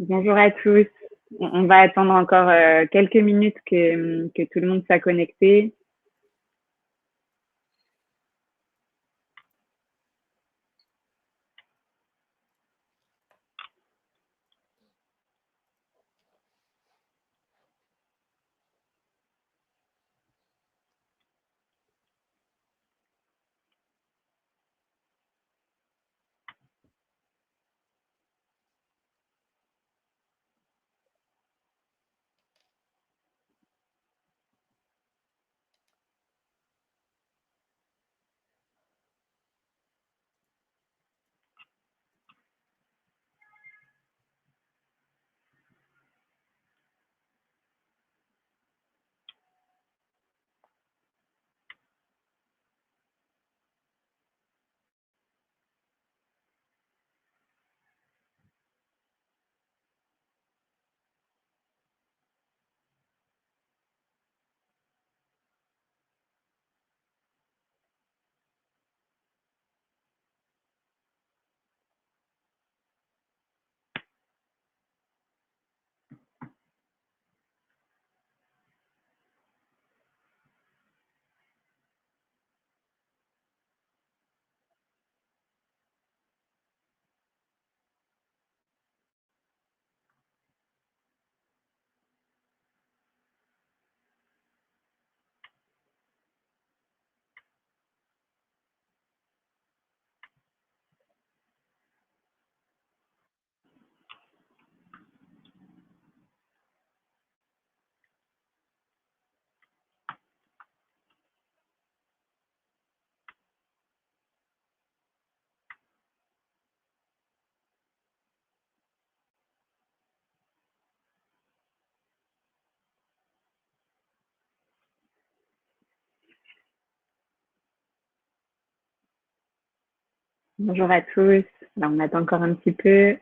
Bonjour à tous. On va attendre encore quelques minutes que tout le monde soit connecté. Bonjour à tous. Là, on attend encore un petit peu.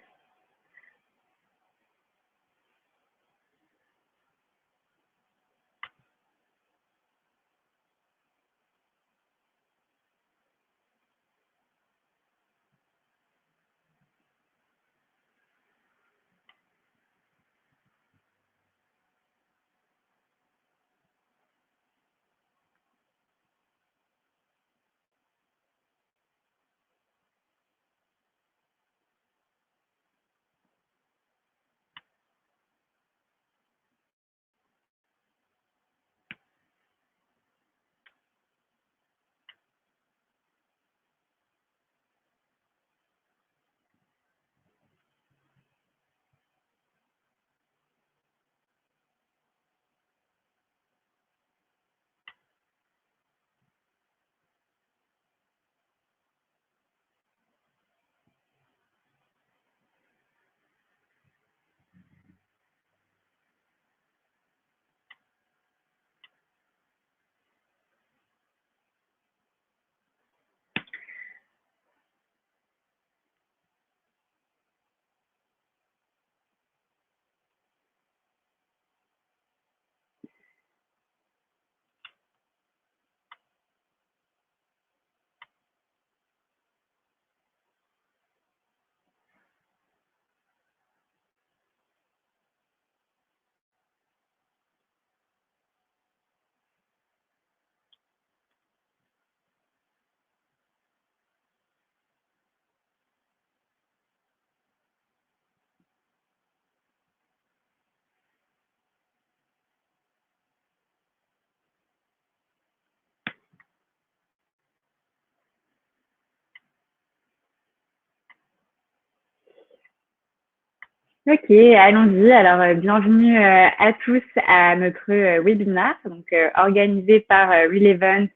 Ok, allons-y. Alors, bienvenue à tous à notre webinaire, donc organisé par Relevant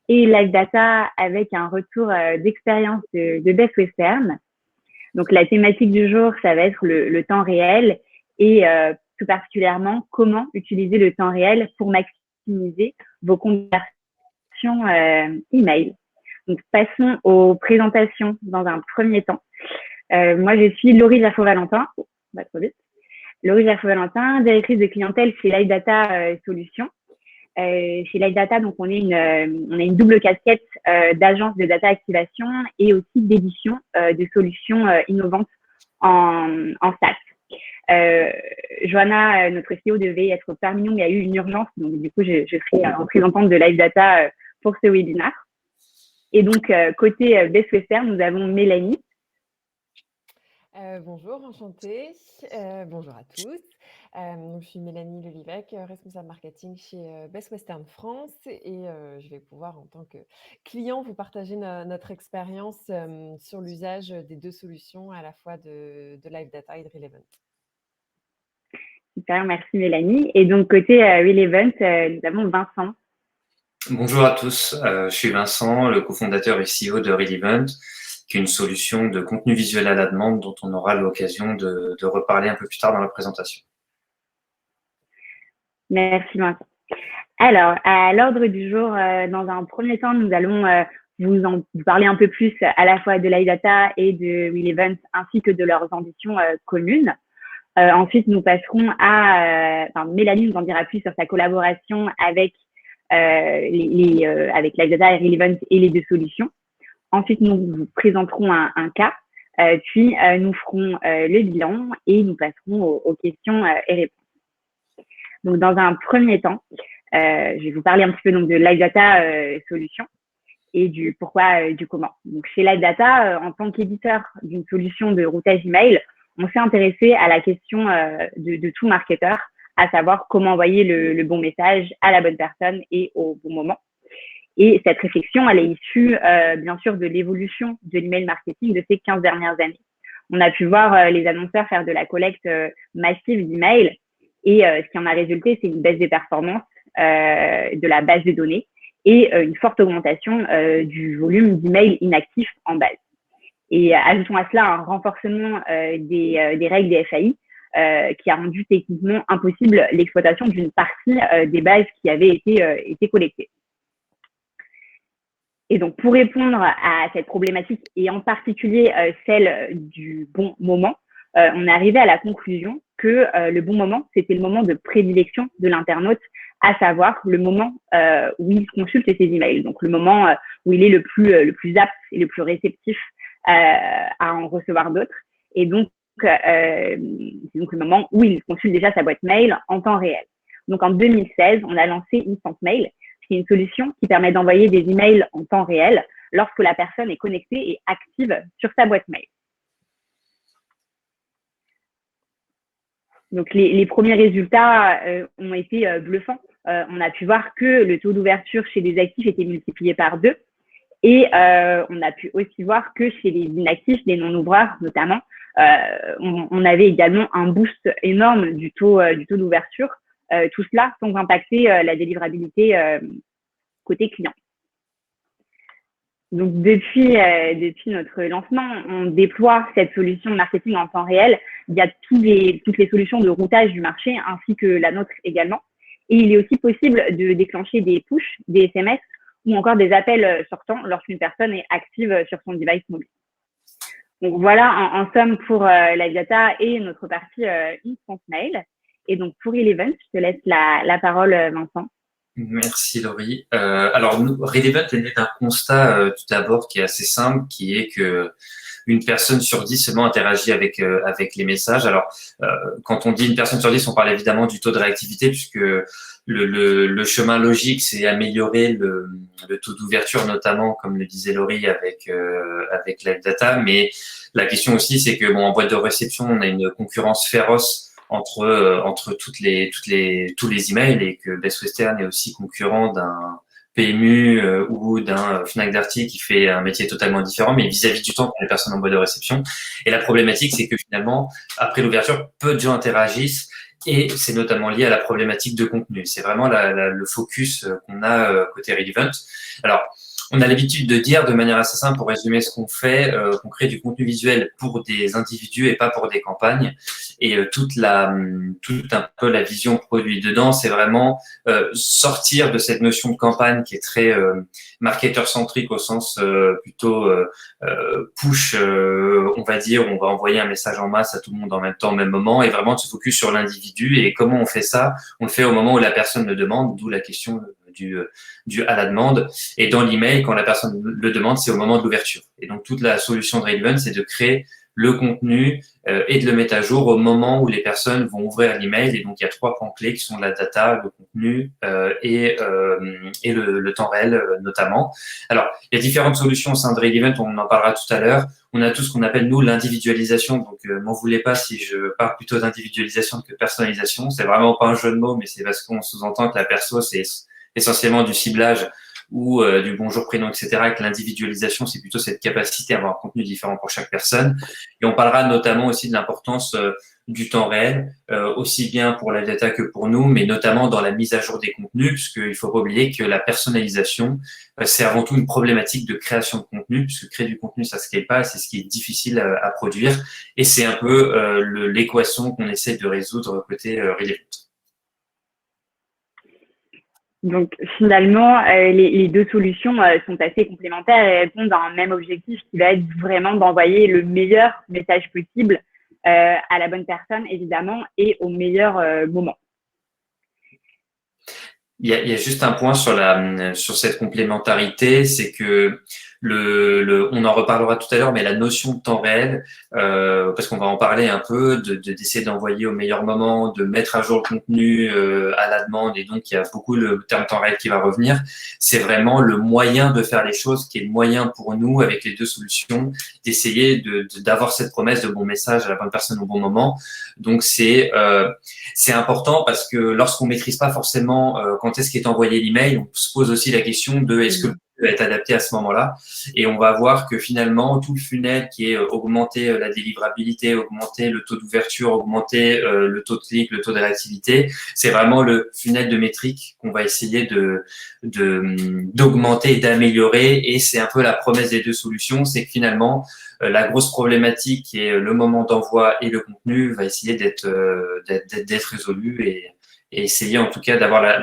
et Live Data avec un retour d'expérience de Best Western. Donc, la thématique du jour, ça va être le temps réel et tout particulièrement comment utiliser le temps réel pour maximiser vos conversions email. Donc, passons aux présentations dans un premier temps. Moi, je suis Laurie Jaffo-Valentin. Oh, on va trop vite. Laurie Jaffo-Valentin, directrice de clientèle chez Live Data Solutions. Chez Live Data, donc on a une double casquette d'agence de data activation et aussi d'édition de solutions innovantes en SaaS. Johanna, notre CEO, devait être parmi nous, mais il y a eu une urgence. Donc, du coup, je serai représentante de Live Data pour ce webinaire. Et donc, côté Best Western, nous avons Mélanie. Bonjour, enchantée. Bonjour à tous. Donc, je suis Mélanie Lelivec, responsable marketing chez Best Western France et je vais pouvoir, en tant que client, vous partager notre expérience sur l'usage des deux solutions, à la fois de Live Data et de Relevant. Super, merci Mélanie. Et donc, côté Relevant, nous avons Vincent. Bonjour à tous, je suis Vincent, le cofondateur et CEO de Relevant, qui est une solution de contenu visuel à la demande dont on aura l'occasion de reparler un peu plus tard dans la présentation. Merci Vincent. Alors, à l'ordre du jour, dans un premier temps, nous allons vous parler un peu plus à la fois de Live Data et de Relevant, ainsi que de leurs ambitions communes. Ensuite, nous passerons à Mélanie nous en dira plus sur sa collaboration avec avec Live Data et Relevant et les deux solutions. Ensuite, nous vous présenterons un cas, puis nous ferons le bilan et nous passerons aux questions et réponses. Donc, dans un premier temps, je vais vous parler un petit peu donc de Live Data Solutions et du pourquoi, du comment. Donc, chez Live Data, en tant qu'éditeur d'une solution de routage email, on s'est intéressé à la question de tout marketeur, à savoir comment envoyer le bon message à la bonne personne et au bon moment. Et cette réflexion, elle est issue, bien sûr, de l'évolution de l'email marketing de ces 15 dernières années. On a pu voir les annonceurs faire de la collecte massive d'emails et ce qui en a résulté, c'est une baisse des performances de la base de données et une forte augmentation du volume d'emails inactifs en base. Et ajoutons à cela un renforcement des règles des FAI qui a rendu techniquement impossible l'exploitation d'une partie des bases qui avaient été collectées. Et donc, pour répondre à cette problématique, et en particulier celle du bon moment, on est arrivé à la conclusion que le bon moment, c'était le moment de prédilection de l'internaute, à savoir le moment où il consulte ses emails, donc le moment où il est le plus apte et le plus réceptif à en recevoir d'autres. Et donc, c'est donc le moment où il consulte déjà sa boîte mail en temps réel. Donc, en 2016, on a lancé Instant Mail, qui est une solution qui permet d'envoyer des emails en temps réel lorsque la personne est connectée et active sur sa boîte mail. Donc, les premiers résultats ont été bluffants. On a pu voir que le taux d'ouverture chez les actifs était multiplié par 2. Et on a pu aussi voir que chez les inactifs, les non-ouvreurs notamment, on avait également un boost énorme du taux d'ouverture. Tout cela sans impacter la délivrabilité côté client. Donc, depuis notre lancement, on déploie cette solution de marketing en temps réel via toutes les solutions de routage du marché, ainsi que la nôtre également. Et il est aussi possible de déclencher des push, des SMS ou encore des appels sortants lorsqu'une personne est active sur son device mobile. Donc, voilà en somme pour Live Data et notre partie Instant Mail. Et donc, pour Relevant, je te laisse la parole, Vincent. Merci Laurie. Alors, Relevant est né d'un constat tout d'abord qui est assez simple, qui est que une personne sur 10 seulement interagit avec les messages. Alors, quand on dit une personne sur 10, on parle évidemment du taux de réactivité, puisque le chemin logique, c'est améliorer le taux d'ouverture, notamment, comme le disait Laurie, avec Live Data. Mais la question aussi, c'est que en boîte de réception, on a une concurrence féroce entre tous les emails, et que Best Western est aussi concurrent d'un PMU ou d'un Fnac Darty qui fait un métier totalement différent, mais vis-à-vis du temps pour les personnes en boîte de réception. Et la problématique, c'est que finalement, après l'ouverture, peu de gens interagissent, et c'est notamment lié à la problématique de contenu. C'est vraiment le focus qu'on a côté Relevant. Alors, on a l'habitude de dire de manière assez simple, pour résumer ce qu'on fait, qu'on crée du contenu visuel pour des individus et pas pour des campagnes. Et toute un peu la vision produit dedans, c'est vraiment sortir de cette notion de campagne qui est très marketeur-centrique au sens plutôt push, on va dire, on va envoyer un message en masse à tout le monde en même temps, au même moment, et vraiment de se focus sur l'individu. Et comment on fait ça? On le fait au moment où la personne le demande, d'où la question du à la demande. Et dans l'email, quand la personne le demande, c'est au moment de l'ouverture. Et donc, toute la solution de Relevant, c'est de créer le contenu et de le mettre à jour au moment où les personnes vont ouvrir l'email. Et donc, il y a 3 points clés qui sont la data, le contenu et le temps réel notamment. Alors, il y a différentes solutions au sein de Relevant, on en parlera tout à l'heure. On a tout ce qu'on appelle, nous, l'individualisation. Donc, m'en voulez pas si je parle plutôt d'individualisation que de personnalisation. C'est vraiment pas un jeu de mots, mais c'est parce qu'on sous-entend que la perso, c'est essentiellement du ciblage ou du bonjour, prénom, etc. Et que l'individualisation, c'est plutôt cette capacité à avoir un contenu différent pour chaque personne. Et on parlera notamment aussi de l'importance du temps réel, aussi bien pour la data que pour nous, mais notamment dans la mise à jour des contenus, puisqu'il faut pas oublier que la personnalisation, c'est avant tout une problématique de création de contenu, puisque créer du contenu, ça ne scale pas, c'est ce qui est difficile à produire. Et c'est un peu l'équation qu'on essaie de résoudre côté Relevant. Donc finalement, les deux solutions sont assez complémentaires et répondent à un même objectif qui va être vraiment d'envoyer le meilleur message possible à la bonne personne, évidemment, et au meilleur moment. Il y a juste un point sur cette complémentarité, c'est que on en reparlera tout à l'heure, mais la notion de temps réel, parce qu'on va en parler un peu, d'essayer d'envoyer au meilleur moment, de mettre à jour le contenu à la demande, et donc il y a beaucoup le terme temps réel qui va revenir. C'est vraiment le moyen de faire les choses, qui est le moyen pour nous, avec les deux solutions, d'essayer d'avoir cette promesse de bon message à la bonne personne au bon moment. Donc c'est important parce que lorsqu'on maîtrise pas forcément quand est-ce qu'est envoyé l'email, on se pose aussi la question de est-ce que le contenu va être adapté à ce moment-là. Et on va voir que finalement, tout le funnel qui est augmenter la délivrabilité, augmenter le taux d'ouverture, augmenter le taux de clic, le taux de réactivité, c'est vraiment le funnel de métriques qu'on va essayer d'augmenter et d'améliorer. Et c'est un peu la promesse des deux solutions, c'est que finalement, la grosse problématique qui est le moment d'envoi et le contenu va essayer d'être résolu et essayer en tout cas d'avoir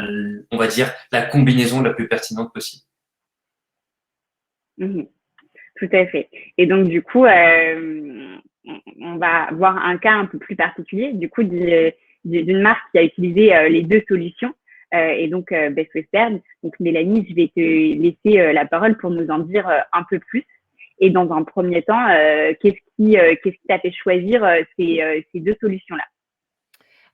on va dire, la combinaison la plus pertinente possible. Tout à fait. Et donc, du coup, on va voir un cas un peu plus particulier, du coup, d'une marque qui a utilisé les deux solutions, et donc Best Western. Donc, Mélanie, je vais te laisser la parole pour nous en dire un peu plus. Et dans un premier temps, qu'est-ce qui t'a fait choisir ces deux solutions-là?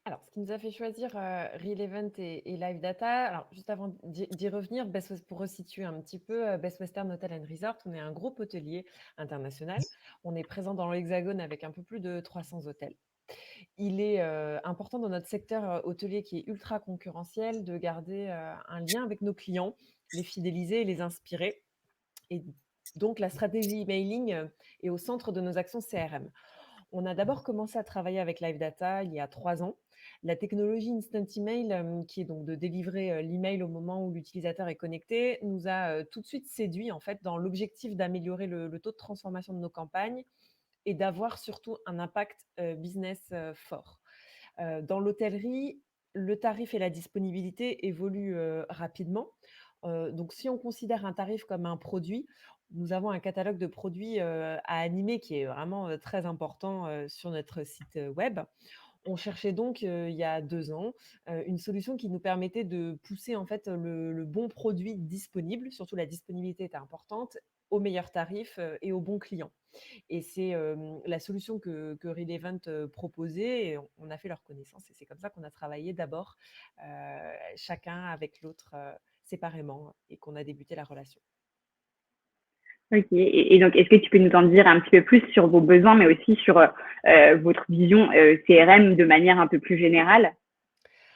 Alors, ce qui nous a fait choisir Relevant et Live Data, alors juste avant d'y revenir, pour resituer un petit peu, Best Western Hotel and Resort, on est un groupe hôtelier international. On est présent dans l'Hexagone avec un peu plus de 300 hôtels. Il est important dans notre secteur hôtelier qui est ultra concurrentiel de garder un lien avec nos clients, les fidéliser et les inspirer. Et donc, la stratégie emailing est au centre de nos actions CRM. On a d'abord commencé à travailler avec Live Data il y a 3 ans. La technologie Instant Email, qui est donc de délivrer l'email au moment où l'utilisateur est connecté, nous a tout de suite séduit en fait dans l'objectif d'améliorer le taux de transformation de nos campagnes et d'avoir surtout un impact business fort. Dans l'hôtellerie, le tarif et la disponibilité évoluent rapidement. Donc, si on considère un tarif comme un produit, nous avons un catalogue de produits à animer qui est vraiment très important sur notre site web. On cherchait donc, il y a 2 ans, une solution qui nous permettait de pousser en fait le bon produit disponible, surtout la disponibilité était importante, au meilleur tarif et au bon client. Et c'est la solution que Relevant proposait et on a fait leur connaissance et c'est comme ça qu'on a travaillé d'abord chacun avec l'autre séparément et qu'on a débuté la relation. Ok. Et donc, est-ce que tu peux nous en dire un petit peu plus sur vos besoins, mais aussi sur votre vision CRM de manière un peu plus générale?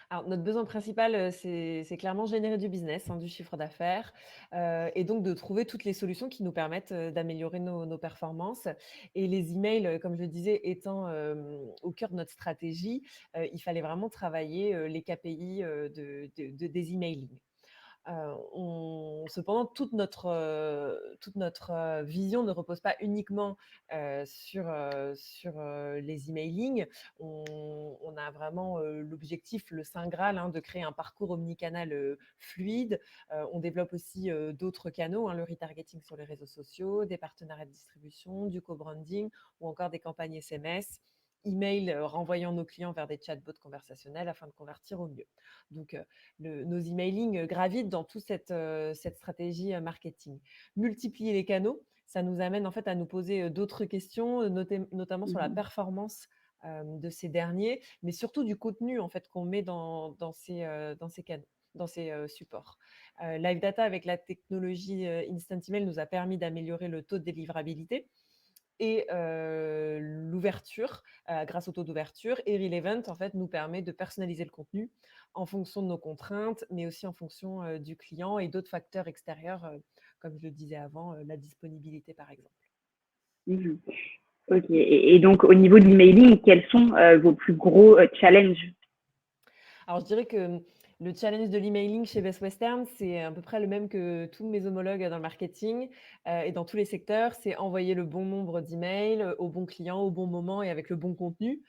Alors, notre besoin principal, c'est clairement générer du business, du chiffre d'affaires, et donc de trouver toutes les solutions qui nous permettent, d'améliorer nos performances et les emails, comme je le disais, étant, au cœur de notre stratégie, il fallait vraiment travailler, les KPI, des emailing. Cependant, toute notre vision ne repose pas uniquement sur les emailing. On a vraiment l'objectif, le saint Graal, de créer un parcours omnicanal fluide. On développe aussi d'autres canaux, le retargeting sur les réseaux sociaux, des partenariats de distribution, du co-branding ou encore des campagnes SMS email renvoyant nos clients vers des chatbots conversationnels afin de convertir au mieux. Donc, nos emailing gravitent dans toute cette stratégie marketing. Multiplier les canaux, ça nous amène en fait à nous poser d'autres questions, notamment sur la performance de ces derniers, mais surtout du contenu en fait qu'on met dans ces canaux, dans ces supports. Live Data avec la technologie Instant Email nous a permis d'améliorer le taux de délivrabilité et l'ouverture, grâce au taux d'ouverture. Et Relevant, en fait, nous permet de personnaliser le contenu en fonction de nos contraintes, mais aussi en fonction du client et d'autres facteurs extérieurs, comme je le disais avant, la disponibilité, par exemple. Mhm. Ok. Et donc, au niveau de l'emailing, quels sont vos plus gros challenges? Alors, je dirais que le challenge de l'emailing chez Best Western, c'est à peu près le même que tous mes homologues dans le marketing et dans tous les secteurs. C'est envoyer le bon nombre d'emails au bon client, au bon moment et avec le bon contenu.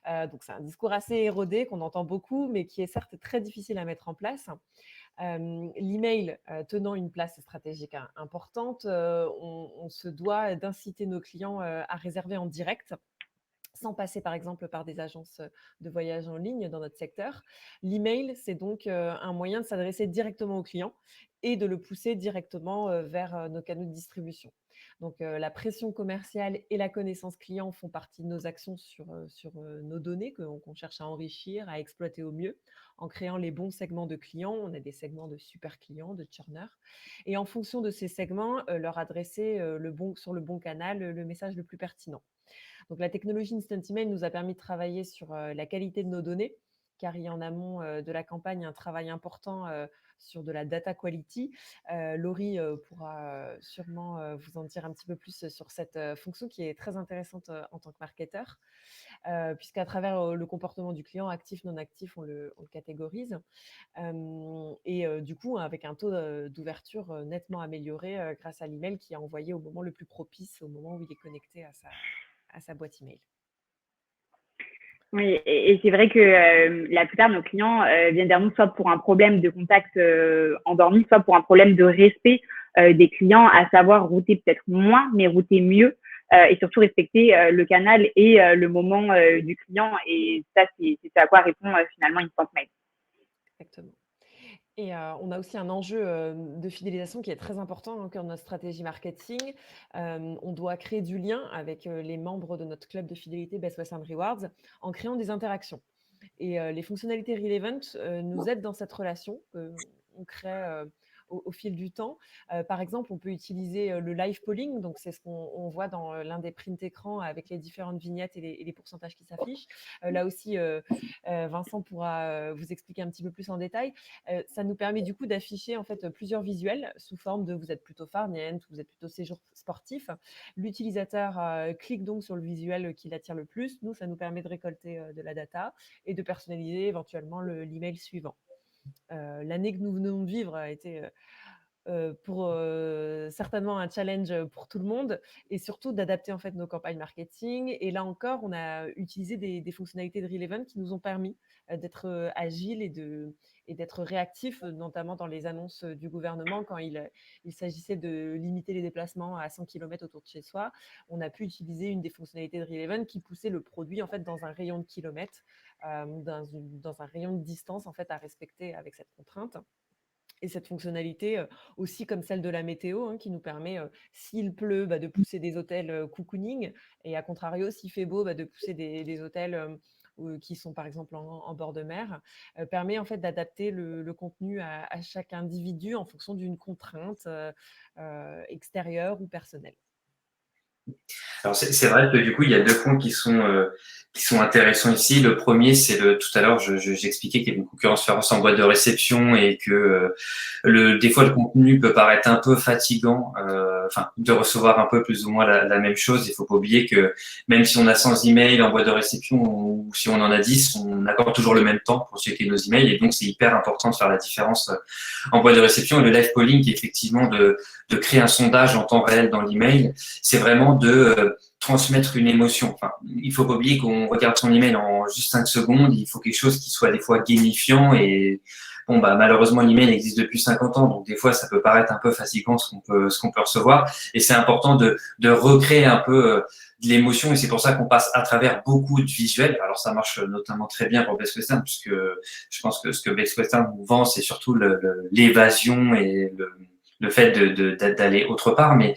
Donc, c'est un discours assez érodé qu'on entend beaucoup, mais qui est certes très difficile à mettre en place. L'email tenant une place stratégique importante, on se doit d'inciter nos clients à réserver en direct sans passer par exemple par des agences de voyage en ligne dans notre secteur. L'email, c'est donc un moyen de s'adresser directement au client et de le pousser directement vers nos canaux de distribution. Donc la pression commerciale et la connaissance client font partie de nos actions sur nos données qu'on cherche à enrichir, à exploiter au mieux en créant les bons segments de clients. On a des segments de super clients, de churners. Et en fonction de ces segments, leur adresser sur le bon canal le message le plus pertinent. Donc, la technologie Instant Email nous a permis de travailler sur la qualité de nos données, car il y a en amont de la campagne un travail important sur de la data quality. Laurie pourra sûrement vous en dire un petit peu plus sur cette fonction qui est très intéressante en tant que marketeur, puisqu'à travers le comportement du client, actif, non actif, on le catégorise. Du coup, avec un taux d'ouverture nettement amélioré grâce à l'email qui est envoyé au moment le plus propice, au moment où il est connecté à sa boîte email. Oui, et c'est vrai que la plupart de nos clients viennent vers nous soit pour un problème de contact endormi, soit pour un problème de respect des clients, à savoir router peut-être moins, mais router mieux et surtout respecter le canal et le moment du client. Et ça, c'est à quoi répond finalement Instant Mail. Exactement. Et on a aussi un enjeu de fidélisation qui est très important dans notre stratégie marketing. On doit créer du lien avec les membres de notre club de fidélité Best Western Rewards en créant des interactions. Et les fonctionnalités Relevant nous aident dans cette relation. On crée au fil du temps. Par exemple, on peut utiliser le live polling. Donc, c'est ce qu'on voit dans l'un des prints écrans avec les différentes vignettes et les pourcentages qui s'affichent. Là aussi, Vincent pourra vous expliquer un petit peu plus en détail. Ça nous permet du coup d'afficher en fait plusieurs visuels sous forme de vous êtes plutôt farniente, vous êtes plutôt séjour sportif. L'utilisateur clique donc sur le visuel qui l'attire le plus. Nous, ça nous permet de récolter de la data et de personnaliser éventuellement l'email suivant. L'année que nous venons de vivre a été pour certainement un challenge pour tout le monde et surtout d'adapter en fait nos campagnes marketing. Et là encore, on a utilisé des fonctionnalités de Relevant qui nous ont permis d'être agiles et d'être réactifs, notamment dans les annonces du gouvernement quand il s'agissait de limiter les déplacements à 100 km autour de chez soi. On a pu utiliser une des fonctionnalités de Relevant qui poussait le produit en fait dans un rayon de kilomètres, dans un rayon de distance en fait à respecter avec cette contrainte. Et cette fonctionnalité, aussi comme celle de la météo, qui nous permet, s'il pleut, de pousser des hôtels cocooning et à contrario, s'il fait beau, de pousser des hôtels qui sont par exemple en bord de mer, permet en fait d'adapter le contenu à chaque individu en fonction d'une contrainte extérieure ou personnelle. Alors c'est vrai que du coup il y a deux points qui sont intéressants ici. Le premier, c'est tout à l'heure j'expliquais qu'il y avait une concurrence féroce en boîte de réception et que des fois le contenu peut paraître un peu fatigant, de recevoir un peu plus ou moins la même chose. Il faut pas oublier que même si on a 100 emails en boîte de réception ou si on en a 10, on accorde toujours le même temps pour checker nos emails et donc c'est hyper important de faire la différence en boîte de réception. Et le live polling, qui est effectivement de créer un sondage en temps réel dans l'email, c'est vraiment de transmettre une émotion. Enfin, il faut pas oublier qu'on regarde son email en juste 5 secondes. Il faut quelque chose qui soit des fois gamifiant et bon, malheureusement, l'email existe depuis 50 ans. Donc, des fois, ça peut paraître un peu fatigant ce qu'on peut recevoir. Et c'est important de recréer un peu de l'émotion. Et c'est pour ça qu'on passe à travers beaucoup de visuels. Alors, ça marche notamment très bien pour Best Western puisque je pense que ce que Best Western nous vend, c'est surtout l'évasion et le fait d'aller autre part, mais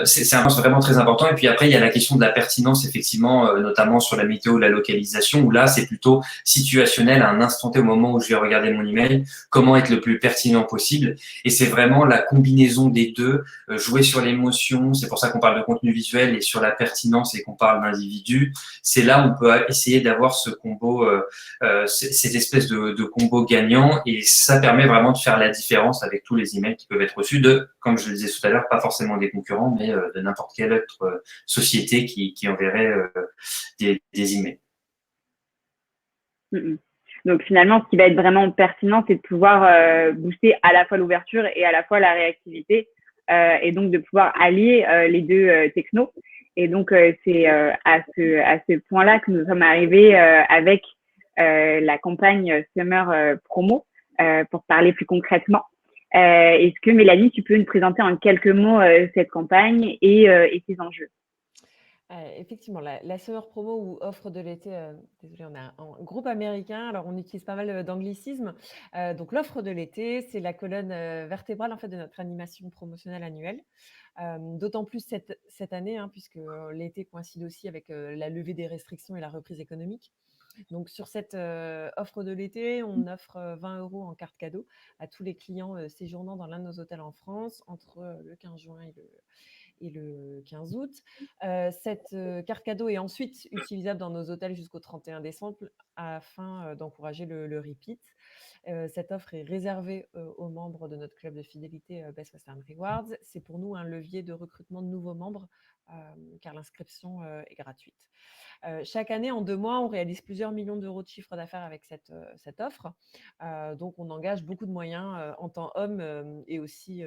c'est un point vraiment très important. Et puis après, il y a la question de la pertinence, effectivement, notamment sur la météo, la localisation, où là, c'est plutôt situationnel à un instant T au moment où je vais regarder mon email, comment être le plus pertinent possible. Et c'est vraiment la combinaison des deux, jouer sur l'émotion, c'est pour ça qu'on parle de contenu visuel, et sur la pertinence et qu'on parle d'individu. C'est là où on peut essayer d'avoir ce combo, cette espèce de combo gagnant, et ça permet vraiment de faire la différence avec tous les emails qui peuvent être reçus de, comme je le disais tout à l'heure, pas forcément des concurrents, mais de n'importe quelle autre société qui enverrait des emails. Donc finalement, ce qui va être vraiment pertinent, c'est de pouvoir booster à la fois l'ouverture et à la fois la réactivité, et donc de pouvoir allier les deux technos. Et donc c'est à ce point-là que nous sommes arrivés avec la campagne Summer Promo, pour parler plus concrètement. Est-ce que Mélanie, tu peux nous présenter en quelques mots cette campagne et ses enjeux? Effectivement, la Summer Promo ou offre de l'été, désolé, on a un groupe américain, alors on utilise pas mal d'anglicismes. Donc l'offre de l'été, c'est la colonne vertébrale en fait de notre animation promotionnelle annuelle. D'autant plus cette année, puisque l'été coïncide aussi avec la levée des restrictions et la reprise économique. Donc sur cette offre de l'été, on offre 20 € en carte cadeau à tous les clients séjournant dans l'un de nos hôtels en France entre le 15 juin et le 15 août. Cette carte cadeau est ensuite utilisable dans nos hôtels jusqu'au 31 décembre afin d'encourager le repeat. Cette offre est réservée aux membres de notre club de fidélité Best Western Rewards. C'est pour nous un levier de recrutement de nouveaux membres car l'inscription est gratuite. Chaque année, en 2 mois, on réalise plusieurs millions d'euros de chiffre d'affaires avec cette offre. Donc, on engage beaucoup de moyens en temps homme et aussi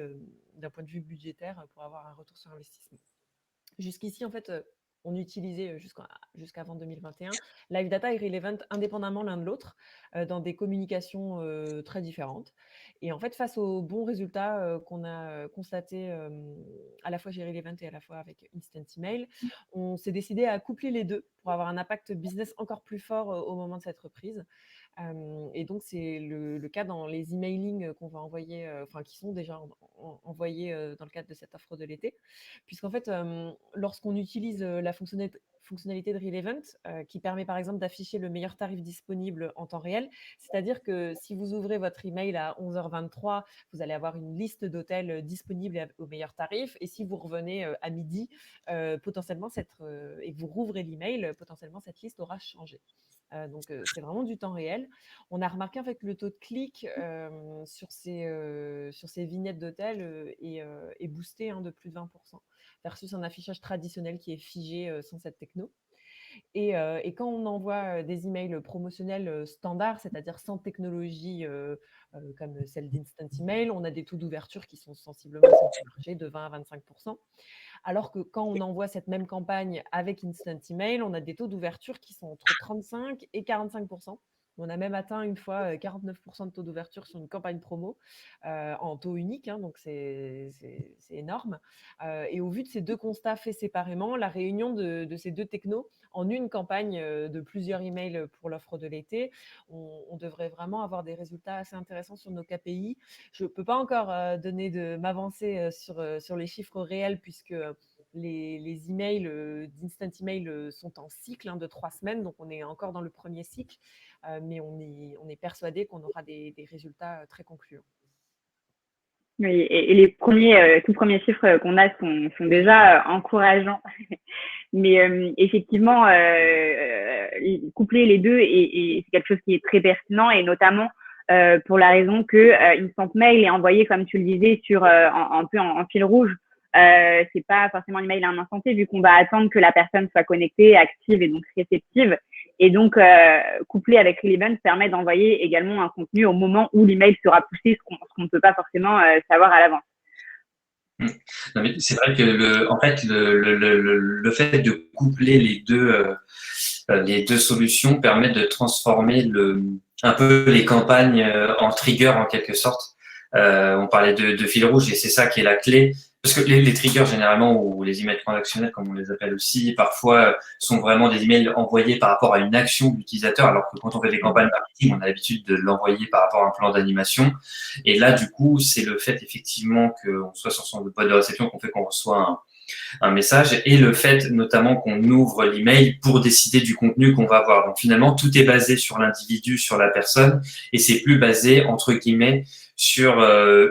d'un point de vue budgétaire pour avoir un retour sur investissement. Jusqu'ici, en fait, on utilisait jusqu'avant 2021 Live Data et Relevant indépendamment l'un de l'autre dans des communications très différentes. Et en fait, face aux bons résultats qu'on a constatés à la fois chez Relevant et à la fois avec Instant Email, on s'est décidé à coupler les deux pour avoir un impact business encore plus fort au moment de cette reprise. Et donc, c'est le cas dans les emailings qu'on va envoyer, qui sont déjà envoyés dans le cadre de cette offre de l'été. Puisqu'en fait, lorsqu'on utilise la fonctionnalité de Relevant, qui permet par exemple d'afficher le meilleur tarif disponible en temps réel, c'est-à-dire que si vous ouvrez votre email à 11h23, vous allez avoir une liste d'hôtels disponibles au meilleur tarif. Et si vous revenez à midi, potentiellement, et que vous rouvrez l'email, potentiellement cette liste aura changé. Donc, c'est vraiment du temps réel. On a remarqué en fait que le taux de clic sur ces vignettes d'hôtel est boosté de plus de 20% versus un affichage traditionnel qui est figé sans cette techno. Et quand on envoie des emails promotionnels standards, c'est-à-dire sans technologie comme celle d'Instant Email, on a des taux d'ouverture qui sont sensiblement sur le marché de 20 à 25%. Alors que quand on envoie cette même campagne avec Instant Email, on a des taux d'ouverture qui sont entre 35 et 45%. On a même atteint une fois 49% de taux d'ouverture sur une campagne promo en taux unique, donc c'est énorme. Et au vu de ces deux constats faits séparément, la réunion de ces deux technos en une campagne de plusieurs emails pour l'offre de l'été, on devrait vraiment avoir des résultats assez intéressants sur nos KPI. Je ne peux pas encore m'avancer sur les chiffres réels puisque les emails d'Instant Email sont en cycle de 3 semaines, donc on est encore dans le premier cycle, mais on est persuadé qu'on aura des résultats très concluants. Oui, et les tout premiers chiffres qu'on a sont déjà encourageants. Mais effectivement, coupler les deux, et c'est quelque chose qui est très pertinent, et notamment pour la raison que Instant Mail est envoyé, comme tu le disais, sur un peu en fil rouge. C'est pas forcément l'email à un instant T, vu qu'on va attendre que la personne soit connectée, active et donc réceptive. Et donc, couplé avec Relevant permet d'envoyer également un contenu au moment où l'email sera poussé, ce qu'on ne peut pas forcément savoir à l'avance. Non, mais c'est vrai que le fait de coupler les deux solutions permet de transformer un peu les campagnes en trigger en quelque sorte. On parlait de fil rouge et c'est ça qui est la clé. Parce que les triggers, généralement, ou les emails transactionnels, comme on les appelle aussi, parfois sont vraiment des emails envoyés par rapport à une action de l'utilisateur, alors que quand on fait des campagnes marketing, on a l'habitude de l'envoyer par rapport à un plan d'animation. Et là, du coup, c'est le fait effectivement qu'on soit sur son boîte de réception qu'on fait qu'on reçoit un message, et le fait notamment qu'on ouvre l'email pour décider du contenu qu'on va avoir. Donc finalement, tout est basé sur l'individu, sur la personne, et c'est plus basé, entre guillemets, sur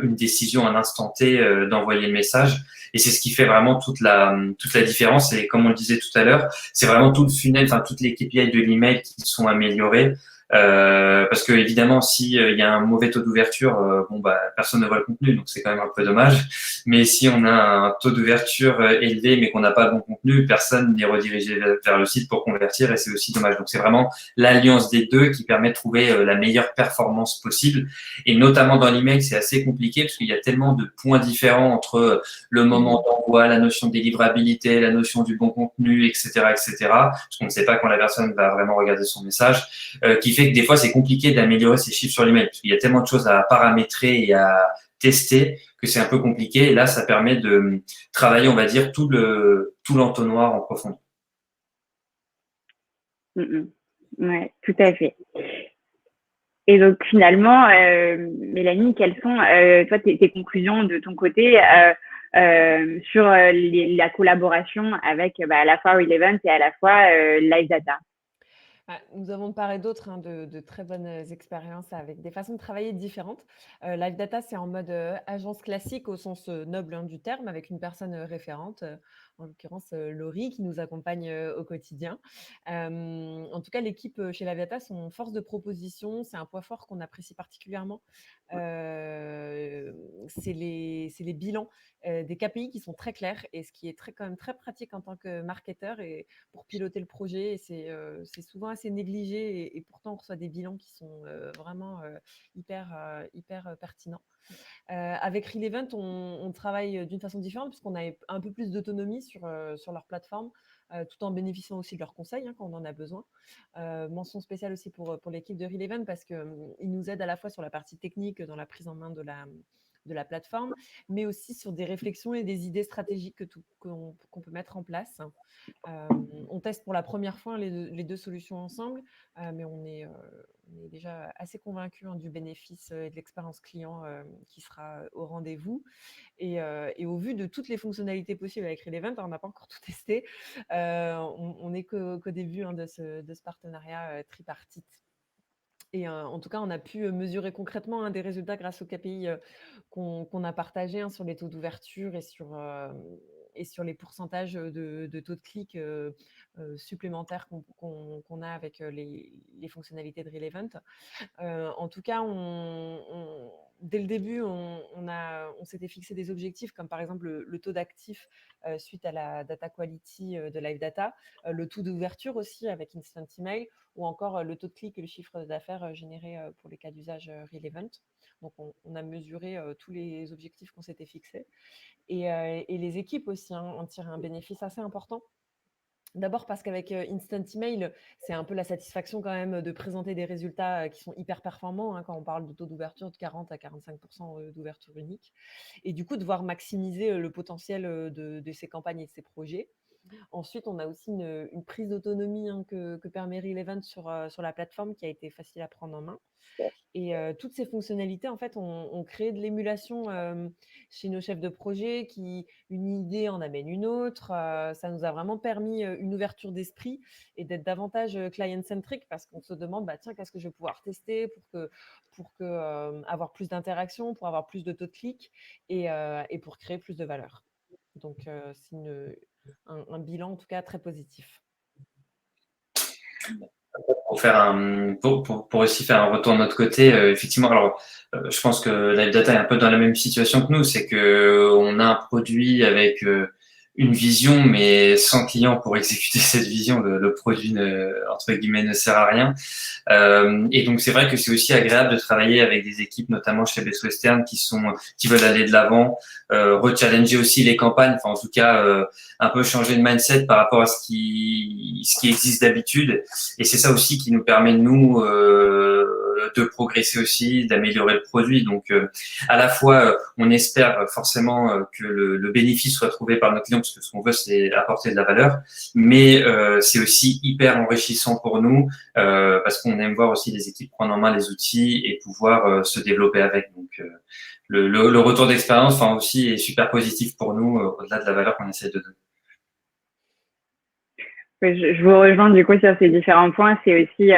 une décision à un instant T d'envoyer le message. Et c'est ce qui fait vraiment toute la différence. Et comme on le disait tout à l'heure, c'est vraiment tout le funnel, enfin toutes les KPI de l'email qui sont améliorées. Parce que évidemment, si il y a un mauvais taux d'ouverture, bon bah personne ne voit le contenu, donc c'est quand même un peu dommage. Mais si on a un taux d'ouverture élevé, mais qu'on n'a pas le bon contenu, personne n'est redirigé vers le site pour convertir, et c'est aussi dommage. Donc c'est vraiment l'alliance des deux qui permet de trouver la meilleure performance possible. Et notamment dans l'email, c'est assez compliqué parce qu'il y a tellement de points différents entre le moment d'envoi, la notion de délivrabilité, la notion du bon contenu, etc., parce qu'on ne sait pas quand la personne va vraiment regarder son message, qui fait que des fois, c'est compliqué d'améliorer ces chiffres sur l'email, parce qu'il y a tellement de choses à paramétrer et à tester que c'est un peu compliqué. Et là, ça permet de travailler, on va dire, tout l'entonnoir en profondeur. Ouais, tout à fait. Et donc finalement, Mélanie, quelles sont toi tes conclusions de ton côté sur la collaboration avec à la fois Relevant et à la fois Live Data? Nous avons de part et d'autre de très bonnes expériences avec des façons de travailler différentes. Live Data, c'est en mode agence classique au sens noble du terme, avec une personne référente, en l'occurrence Laurie, qui nous accompagne au quotidien. En tout cas, l'équipe chez Live Data sont force de proposition. C'est un point fort qu'on apprécie particulièrement. C'est les bilans des KPI qui sont très clairs, et ce qui est quand même très pratique en tant que marketeur et pour piloter le projet. Et c'est souvent assez négligé, et pourtant on reçoit des bilans qui sont vraiment hyper pertinents. Avec Relevant, on travaille d'une façon différente puisqu'on a un peu plus d'autonomie sur leur plateforme, tout en bénéficiant aussi de leurs conseils quand on en a besoin. Mention spéciale aussi pour l'équipe de Relevant, parce qu'ils nous aident à la fois sur la partie technique, dans la prise en main de la plateforme, mais aussi sur des réflexions et des idées stratégiques qu'on peut mettre en place. On teste pour la première fois les deux solutions ensemble, mais on est déjà assez convaincus du bénéfice et de l'expérience client qui sera au rendez-vous. Et au vu de toutes les fonctionnalités possibles avec Relevant, on n'a pas encore tout testé. On n'est qu'au début de ce partenariat tripartite. Et en tout cas, on a pu mesurer concrètement des résultats grâce aux KPI qu'on a partagés sur les taux d'ouverture et sur les pourcentages de taux de clic supplémentaires qu'on a avec les fonctionnalités de Relevant. En tout cas, dès le début, on s'était fixé des objectifs, comme par exemple le taux d'actifs suite à la data quality de Live Data, le taux d'ouverture aussi avec Instant Email, ou encore le taux de clic et le chiffre d'affaires généré pour les cas d'usage Relevant. Donc, on a mesuré tous les objectifs qu'on s'était fixés. Et les équipes aussi en tirent un bénéfice assez important. D'abord parce qu'avec Instant Email, c'est un peu la satisfaction quand même de présenter des résultats qui sont hyper performants quand on parle de taux d'ouverture de 40 à 45% d'ouverture unique. Et du coup, devoir maximiser le potentiel de ces campagnes et de ces projets. Ensuite, on a aussi une prise d'autonomie que permet Relevant sur la plateforme, qui a été facile à prendre en main. Et toutes ces fonctionnalités, en fait, ont créé de l'émulation chez nos chefs de projet, une idée en amène une autre. Ça nous a vraiment permis une ouverture d'esprit et d'être davantage client-centric, parce qu'on se demande, tiens, qu'est-ce que je vais pouvoir tester pour avoir plus d'interactions, pour avoir plus de taux de clic et pour créer plus de valeur. Donc, c'est un bilan, en tout cas, très positif. Pour aussi faire un retour de notre côté, effectivement, alors je pense que Live Data est un peu dans la même situation que nous, c'est que on a un produit avec une vision, mais sans client pour exécuter cette vision, le produit entre guillemets ne sert à rien. Et donc c'est vrai que c'est aussi agréable de travailler avec des équipes, notamment chez Best Western, qui veulent aller de l'avant, rechallenger aussi les campagnes, enfin en tout cas un peu changer de mindset par rapport à ce qui existe d'habitude. Et c'est ça aussi qui nous permet nous de progresser aussi, d'améliorer le produit. Donc, à la fois, on espère forcément que le bénéfice soit trouvé par nos clients, parce que ce qu'on veut, c'est apporter de la valeur. Mais c'est aussi hyper enrichissant pour nous, parce qu'on aime voir aussi les équipes prendre en main les outils et pouvoir se développer avec. Donc, le retour d'expérience, enfin aussi, est super positif pour nous, au-delà de la valeur qu'on essaie de donner. Je vous rejoins du coup sur ces différents points. C'est aussi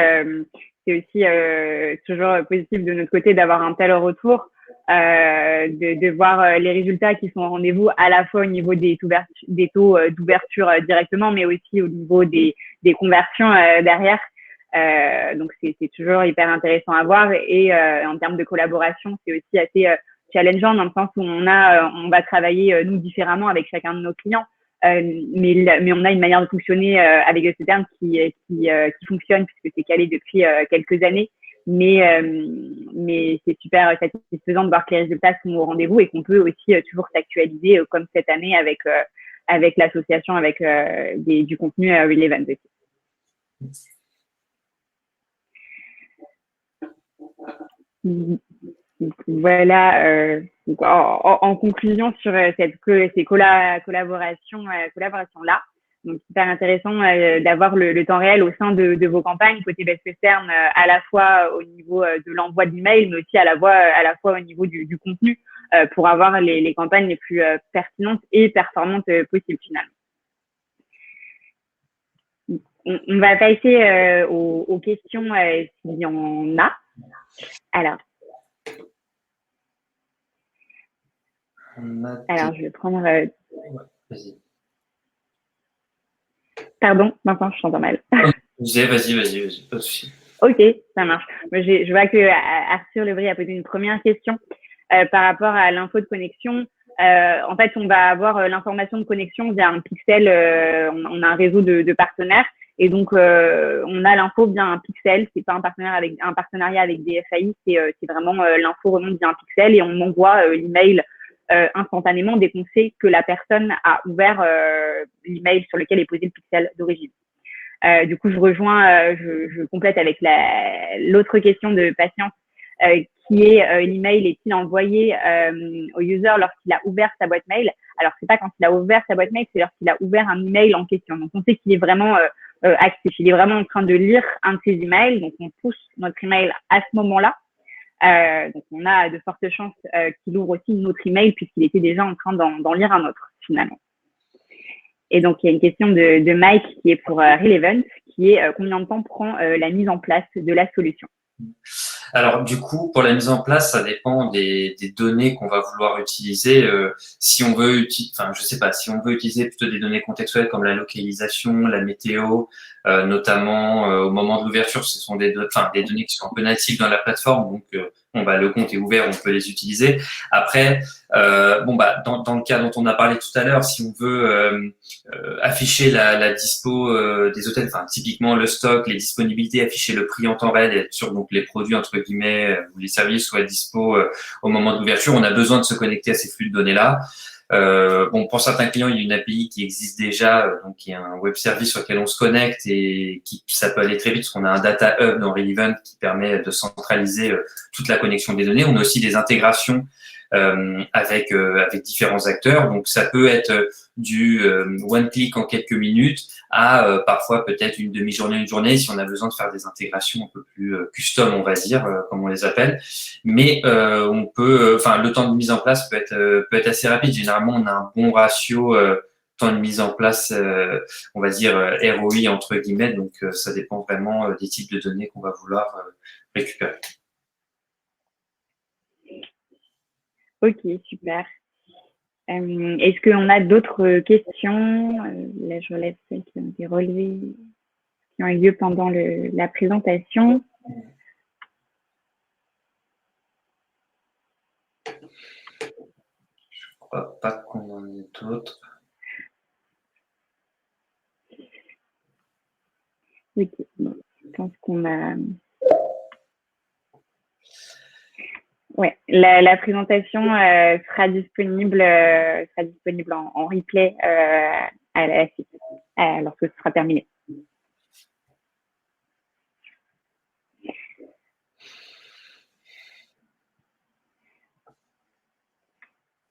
toujours positif de notre côté d'avoir un tel retour, de voir les résultats qui sont au rendez-vous à la fois au niveau des taux d'ouverture directement, mais aussi au niveau des conversions derrière. Donc c'est toujours hyper intéressant à voir, et en termes de collaboration, c'est aussi assez challengeant dans le sens où on va travailler nous différemment avec chacun de nos clients. Mais on a une manière de fonctionner avec le CTERN qui fonctionne, puisque c'est calé depuis quelques années. Mais c'est super satisfaisant de voir que les résultats sont au rendez-vous et qu'on peut aussi toujours s'actualiser, comme cette année avec l'association, avec du contenu relevant aussi. Voilà, donc en conclusion sur ces collaborations-là. Donc, super intéressant d'avoir le temps réel au sein de vos campagnes côté Best Western, à la fois au niveau de l'envoi d'emails, mais aussi à la fois au niveau du contenu, pour avoir les campagnes les plus pertinentes et performantes possibles finalement. On va passer aux questions s'il y en a. Alors, je vais prendre. Vas-y. Pardon, maintenant je t'entends mal. Vas-y, pas de souci. Ok, ça marche. Je vois que Arthur Lebris a posé une première question par rapport à l'info de connexion. En fait, on va avoir l'information de connexion via un pixel. On a un réseau de partenaires, et donc on a l'info via un pixel. C'est pas un partenariat avec des FAI, c'est vraiment l'info remonte via un pixel, et on envoie l'email instantanément dès qu'on sait que la personne a ouvert l'email sur lequel est posé le pixel d'origine. Du coup, je complète avec l'autre question de patience, qui est l'email est-il envoyé au user lorsqu'il a ouvert sa boîte mail. Alors, c'est pas quand il a ouvert sa boîte mail, c'est lorsqu'il a ouvert un email en question. Donc, on sait qu'il est vraiment actif. Il est vraiment en train de lire un de ses emails. Donc, on pousse notre email à ce moment-là. Donc, on a de fortes chances qu'il ouvre aussi une autre email, puisqu'il était déjà en train d'en lire un autre, finalement. Et donc, il y a une question de Mike qui est pour Relevant, qui est combien de temps prend la mise en place de la solution? Alors, du coup, pour la mise en place, ça dépend des données qu'on va vouloir utiliser. Si on veut je sais pas, si on veut utiliser plutôt des données contextuelles comme la localisation, la météo, notamment au moment de l'ouverture, ce sont des données qui sont un peu natives dans la plateforme, donc le compte est ouvert, on peut les utiliser. Après, dans le cas dont on a parlé tout à l'heure, si on veut afficher la dispo des hôtels, enfin typiquement le stock, les disponibilités, afficher le prix en temps réel, et être sûr donc les produits entre guillemets ou les services soient dispo au moment de l'ouverture, on a besoin de se connecter à ces flux de données là. Pour certains clients, il y a une API qui existe déjà, donc il y a un web service sur lequel on se connecte et ça peut aller très vite parce qu'on a un data hub dans Relevant qui permet de centraliser toute la connexion des données. On a aussi des intégrations avec différents acteurs. Donc, ça peut être du one-click en quelques minutes à parfois peut-être une demi-journée, une journée, si on a besoin de faire des intégrations un peu plus custom, on va dire, comme on les appelle. Mais le temps de mise en place peut être assez rapide. Généralement, on a un bon ratio temps de mise en place, on va dire ROI entre guillemets. Donc, ça dépend vraiment des types de données qu'on va vouloir récupérer. Ok, super. Est-ce qu'on a d'autres questions? Là, je relève celles qui ont été relevées, qui ont eu lieu pendant la présentation. Je crois pas qu'on en ait d'autres. Ok, bon, je pense qu'on a... Ouais, la présentation sera disponible en replay à la suite, lorsque ce sera terminé.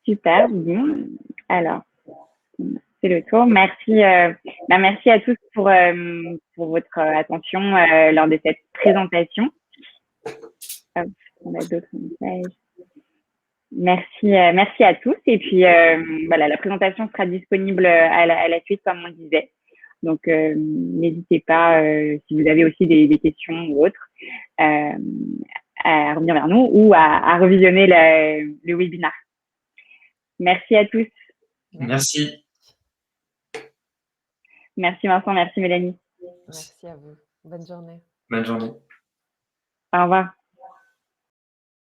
Super. Bon, alors, c'est le tour. Merci à tous pour votre attention lors de cette présentation. Hop, on a d'autres messages. Merci à tous. Et puis, voilà, la présentation sera disponible à la suite, comme on disait. Donc, n'hésitez pas, si vous avez aussi des questions ou autres, à revenir vers nous ou à revisionner le webinaire. Merci à tous. Merci. Merci Vincent, merci Mélanie. Merci à vous. Bonne journée. Bonne journée. Au revoir.